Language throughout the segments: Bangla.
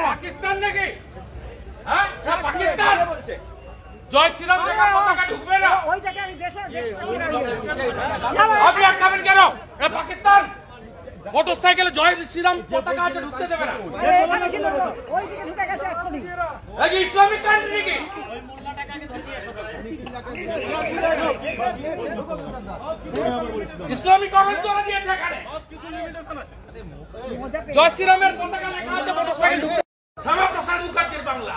পাকিস্তান নাকি? হ্যাঁ পাকিস্তান বলছে জয় শ্রীরাম পতাকা ঢুকবে না। আপনি আটকাবেন কেন? পাকিস্তান মোটর সাইকেলে জয় শ্রীরাম পতাকা আছে, ঢুকতে দেবে না। ইসলামিক কান্ট্রি নাকি? ইসলামিক অঞ্চল দিয়েছে এখানে। জয় শ্রীরামের পতাকা লেখা আছে, মোটর সাইকেল ঢুকতে। শ্যামাপ্রসাদ মুখার্জির বাংলা।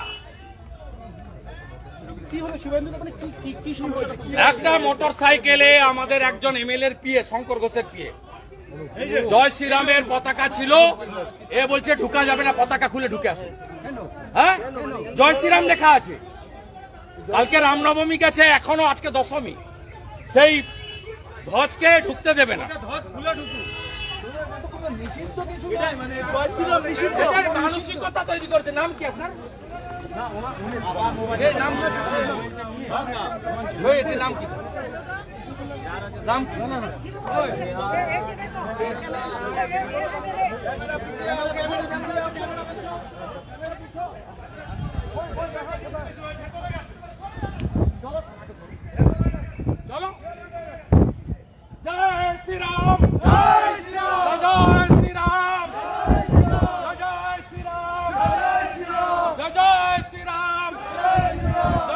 একটা মোটর সাইকেলে আমাদের একজন এমএলএর পিএ শঙ্কর ঘোষের পিএ জয় শ্রীরামের পতাকা ছিল। এ বলছে ঢুকা যাবে না, পতাকা খুলে ঢুকে আসে। হ্যাঁ জয় শ্রীরাম লেখা আছে। কালকে রামনবমী গেছে, এখনো আজকে দশমী, সেই ধ্বজকে ঢুকতে দেবে না। মানসিকতা তৈরি করছে। নাম কি আপনার? নাম কি? নাম কি? চলো। জয় শ্রীরাম, জয় শ্রীরাম, জয় শ্রীরাম, জয় শ্রীরাম, জয় শ্রীরাম, জয় শ্রীরাম,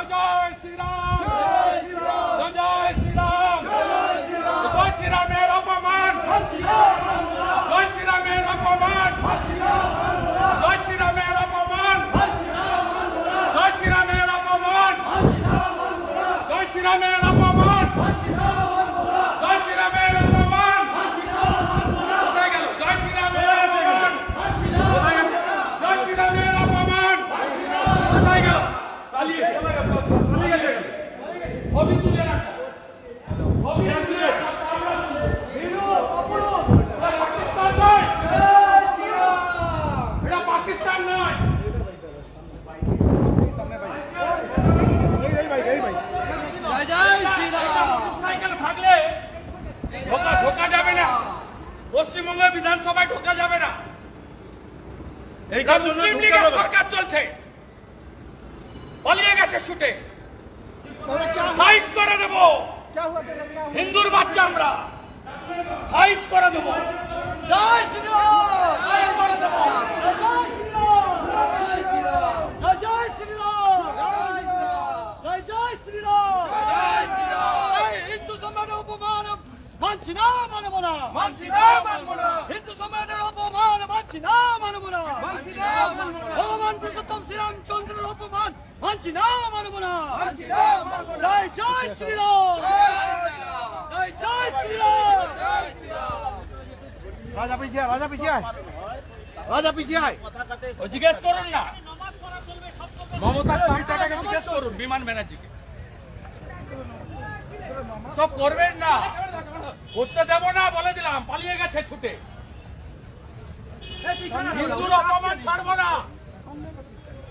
জয় শ্রীরাম, জয় শ্রীরাম। জয় শ্রীরামের অপমান, জয় শ্রীরামের অপমান, জয় শ্রীরামের অপমান, জয় শ্রীরামের অপমান, জয় শ্রীরামের অপমান, জয় শ্রীরামের অপমান। কোথায় গেল? জয় শ্রীরামের অপমান, জয় শ্রীরামের অপমান। কোথায় গেল? ছবি তুলে রাখো, ছবি তুলে রাখো। পাকিস্তান নয়, এটা পাকিস্তান নয়। সাইকেল থাকলে ঢোকা যাবে না, পশ্চিমবঙ্গ বিধানসভায় ঢোকা যাবে না। মুসলিম লীগের সরকার চলছে, পালিয়ে গেছে ছুটে। সাইজ করে দেব, হিন্দুর বাচ্চা আমরা, সাইজ করে দেব। জয় শ্রীরাম, সাইজ করে দেব। জয় শ্রীরাম, জয় শ্রীরাম, জয় শ্রীরাম, জয় জয় শ্রীরাম, জয় শ্রীরাম। হিন্দু সম্রাটের অপমান মানছি না, মানব না, মানছি না, মানব না। হিন্দু সম্রাটের অপমান মানছি না, মানব না, মানছি না, মানব না। ভগবান পুরুষোত্তম শ্রীরামচন্দ্রের অপমান মানছি না, মানব না, মানছি না, মানব না। জয় জয় শ্রীরাম, জয় জয় শ্রীরাম, জয় শ্রীরাম। রাজা পিছিয়ে, রাজা পিছিয়ে, রাজা পিছিয়ে। ও জিজ্ঞেস করুন না, মমতার চামচাটাকে জিজ্ঞেস করুন, বিমান ব্যানার্জিকে। সব করবেন না, করতে দেব না বলে দিলাম। পালিয়ে গেছে ছুটে। হিন্দুর অপমান ছাড়বো না।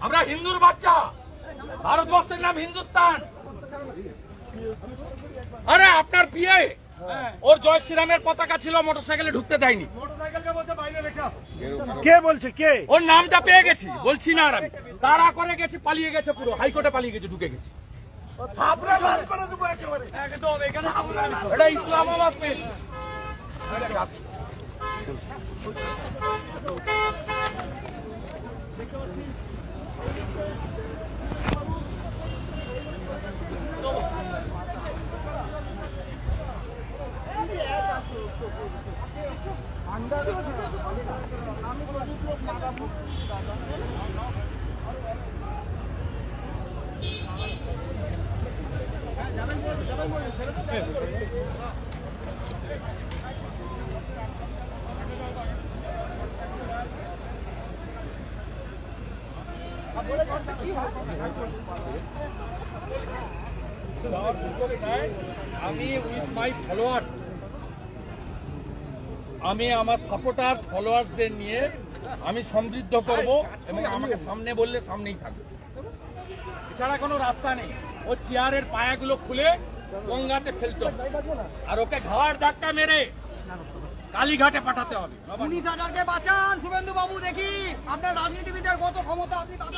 আমরা হিন্দুর বাচ্চা, ভারতবর্ষের নাম হিন্দুস্তান। আরে আপনার পিএ, ওর জয় শ্রীরামের পতাকা ছিল, মোটরসাইকেলে ঢুকতে দেয়নি। কে বলছে? কে? ওর নামটা পেয়ে গেছি, বলছি না আর আমি। তাড়া করে গেছে, পালিয়ে গেছে, পুরো হাইকোর্টে পালিয়ে গেছে, ঢুকে গেছে। এটা ইসলামাবাদ মেল। আমি উইথ মাই ফলোয়ার্স, আমি আমার সাপোর্টার্স ফলোয়ার্সদের নিয়ে আমি সমৃদ্ধ করব এবং আমাকে সামনে বললে সামনেই থাকবে। এছাড়া কোনো রাস্তা নেই। ও চেয়ারের পায়াগুলো খুলে গঙ্গাতে ফেলতে হবে, আর ওকে ঘাড় ধাক্কা মেরে কালীঘাটে পাঠাতে হবে। 19,000-কে বাঁচান শুভেন্দু বাবু, দেখি আপনার রাজনীতিবিদের কত ক্ষমতা আপনি বাঁচান।